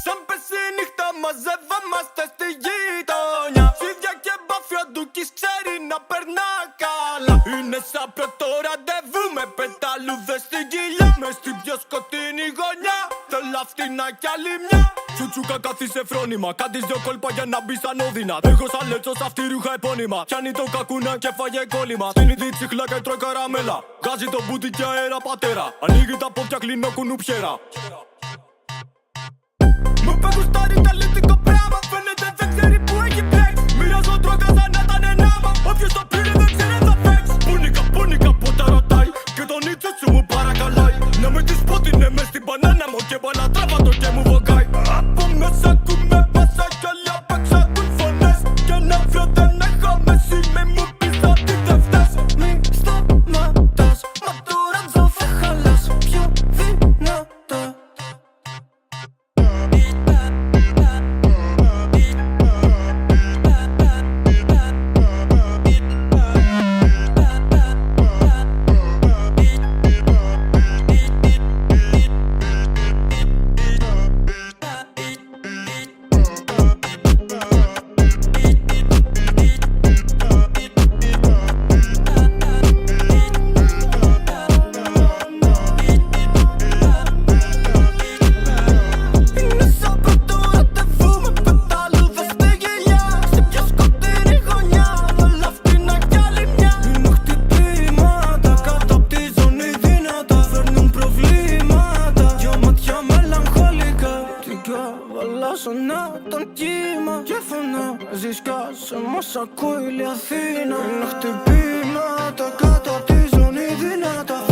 Σαν πέσει η νύχτα μαζεύαμαστε στη γειτονιά. Σίδια και μπάφια ντούκις ξέρει να περνά καλά. Είναι σαν πρώτο ραντεβού με πεταλούδες στην κοιλιά. Μες στην πιο σκοτεινή γωνιά θέλω αυτήνα κι άλλη μια. Τσουτσούκα κάθισε φρόνημα, κάτεις δυο κόλπα για να μπει σαν όδυνα. Έχω σαν λέτσο σ' αυτή ρούχα επώνυμα. Πιάνει το κακούνα και φάγε κόλλημα. Στην είδη τσιχλά και τρώει καραμέλα. Βγάζει το μπούτι και αέρα πατέρα. Ανοίγει τα πόδια κλείνω κουνουπιέρα. Μου πε γουστάρει καλλιτικό πράγμα. Φαίνεται δεν ξέρει που έχει μπλέξει. Μοιράζω τρόγκα σαν να ήταν ενάμα. Όποιος το πήρε δεν ξέρει θα παίξει. Πούνικα που τα ρωτάει. Και τον ίτσο σου μου παρακαλάει. Να με της πω την μες στην μπανάνα μου. Και μπαλατράβα το και μου βογάει. Από μέσα ακούμε πάσα κι όλοι απ' έξω ακούν φωνές. Και να βρω δεν έχω μέση. Μη μου πεις ότι δεν φταίς. Μη σταματάς. Μα τώρα εδώ θα χαλάς πιο δυνατά. Τον κύμα και φωνάζεις κάσε μας ακούει η Αθήνα. Είναι χτυπήματα κάτω από τη ζώνη δυνατά.